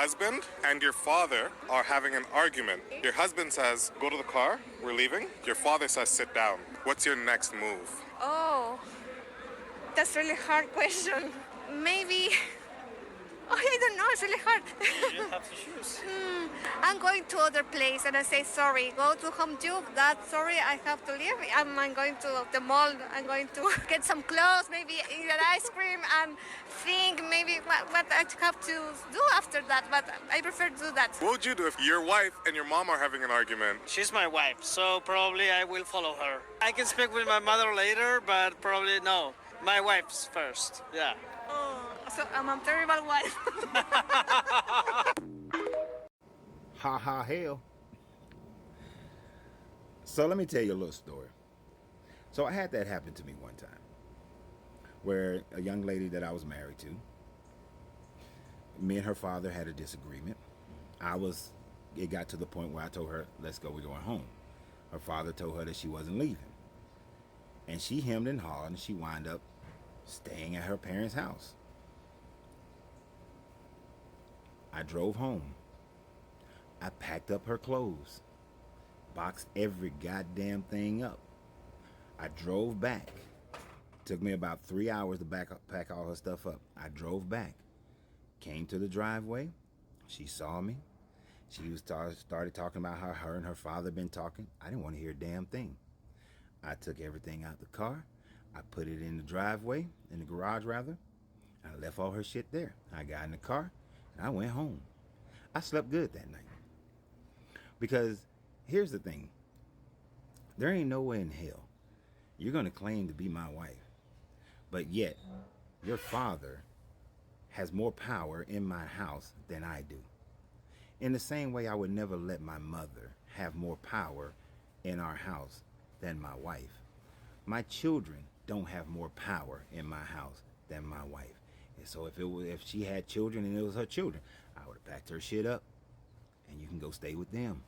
husband and your father are having an argument. Your husband says, go to the car, we're leaving. Your father says, sit down. What's your next move? Oh, that's really hard question. Maybe. Oh, I don't know. It's really hard. You have to choose. I'm going to other place and I say sorry. Go to home too. That sorry, I have to leave. I'm going to the mall. I'm going to get some clothes, maybe eat an ice cream, and think maybe what I have to do after that. But I prefer to do that. What would you do if your wife and your mom are having an argument? She's my wife, so probably I will follow her. I can speak with my mother later, but probably no. My wife's first, yeah. Oh, so I'm a terrible wife. Ha ha hell. So let me tell you a little story. So I had that happen to me one time, where a young lady that I was married to, me and her father had a disagreement. It got to the point where I told her, let's go, we're going home. Her father told her that she wasn't leaving. And she hemmed and hawed, and she wound up staying at her parents' house. I drove home. I packed up her clothes, boxed every goddamn thing up. I drove back. Took me about 3 hours to pack all her stuff up. I drove back, came to the driveway. She saw me. She started talking about how her and her father been talking. I didn't want to hear a damn thing. I took everything out the car. I put it in the driveway, in the garage rather. I left all her shit there. I got in the car and I went home. I slept good that night. Because here's the thing. There ain't no way in hell you're going to claim to be my wife, but yet your father has more power in my house than I do. In the same way, I would never let my mother have more power in our house than my wife. My children don't have more power in my house than my wife. And so if she had children and it was her children, I would have packed her shit up and you can go stay with them.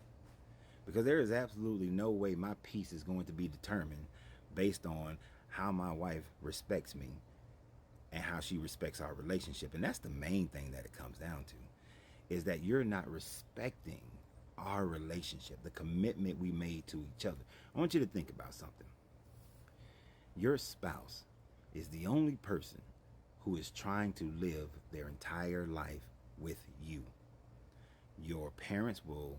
Because there is absolutely no way my peace is going to be determined based on how my wife respects me and how she respects our relationship. And that's the main thing that it comes down to, is that you're not respecting our relationship, the commitment we made to each other. I want you to think about something. Your spouse is the only person who is trying to live their entire life with you. Your parents will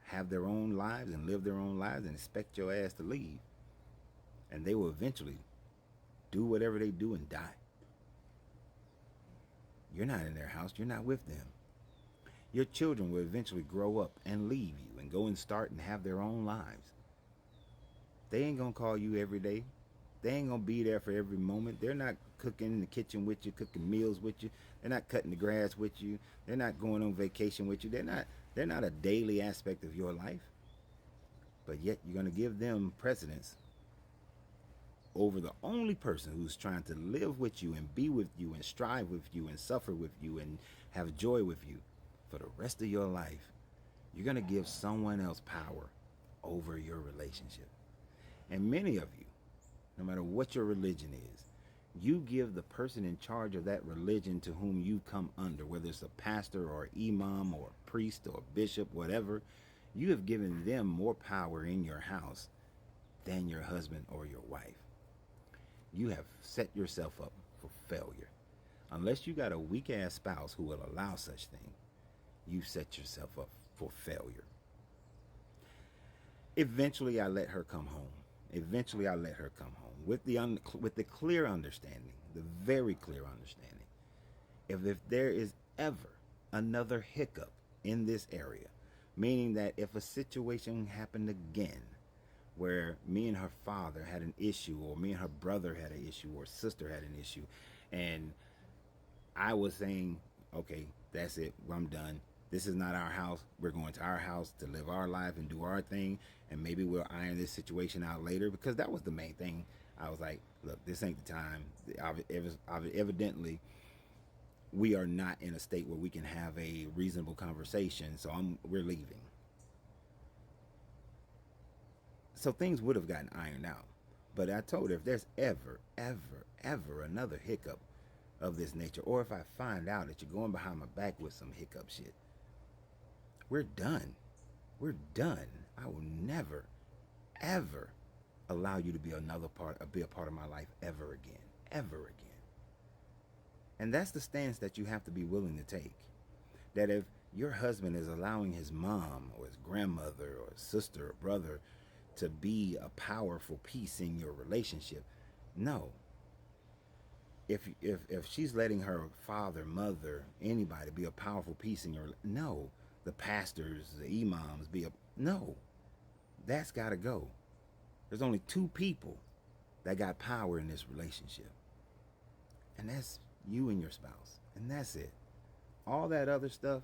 have their own lives and live their own lives and expect your ass to leave. And they will eventually do whatever they do and die. You're not in their house. You're not with them. Your children will eventually grow up and leave you and go and start and have their own lives. They ain't gonna call you every day. They ain't gonna be there for every moment. They're not cooking in the kitchen with you, cooking meals with you. They're not cutting the grass with you. They're not going on vacation with you. They're not a daily aspect of your life. But yet you're gonna give them precedence over the only person who's trying to live with you and be with you and strive with you and suffer with you and have joy with you for the rest of your life. You're gonna give someone else power over your relationship. And many of you, no matter what your religion is, you give the person in charge of that religion to whom you come under, whether it's a pastor or imam or a priest or a bishop, whatever, you have given them more power in your house than your husband or your wife. You have set yourself up for failure. Unless you got a weak ass spouse who will allow such thing, you set yourself up for failure. Eventually I let her come home. With the clear understanding, the very clear understanding, if there is ever another hiccup in this area, meaning that if a situation happened again where me and her father had an issue, or me and her brother had an issue, or sister had an issue, and I was saying, okay, that's it, I'm done. This is not our house. We're going to our house to live our life and do our thing, and maybe we'll iron this situation out later, because that was the main thing. I was like, look, this ain't the time. Evidently, we are not in a state where we can have a reasonable conversation, so we're leaving. So things would have gotten ironed out. But I told her, if there's ever another hiccup of this nature, or if I find out that you're going behind my back with some hiccup shit, we're done. We're done. I will never, ever allow you to be be a part of my life ever again. Ever again. And that's the stance that you have to be willing to take. That if your husband is allowing his mom or his grandmother or his sister or brother to be a powerful piece in your relationship, no. If she's letting her father, mother, anybody be a powerful piece in your, no. The pastors, the imams no. That's got to go. There's only two people that got power in this relationship. And that's you and your spouse. And that's it. All that other stuff,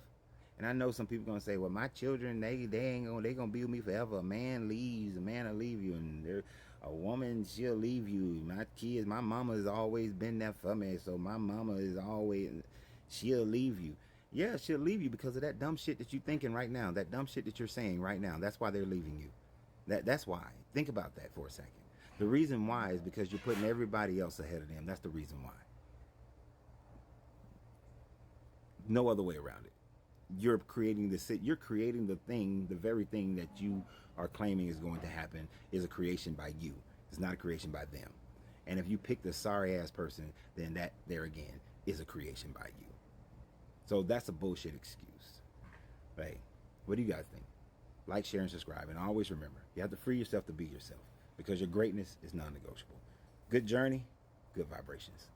and I know some people gonna say, well, my children, they gonna be with me forever. A man leaves, a man will leave you, and a woman, she'll leave you. My kids, my mama has always been there for me, so my mama is always, she'll leave you. Yeah, she'll leave you because of that dumb shit that you're thinking right now, that dumb shit that you're saying right now. That's why they're leaving you. That's why. Think about that for a second. The reason why is because you're putting everybody else ahead of them. That's the reason why. No other way around it. You're creating the very thing that you are claiming is going to happen is a creation by you. It's not a creation by them. And if you pick the sorry ass person, then that there again is a creation by you. So that's a bullshit excuse. Right? What do you guys think? Like, share, and subscribe. And always remember, you have to free yourself to be yourself because your greatness is non-negotiable. Good journey, good vibrations.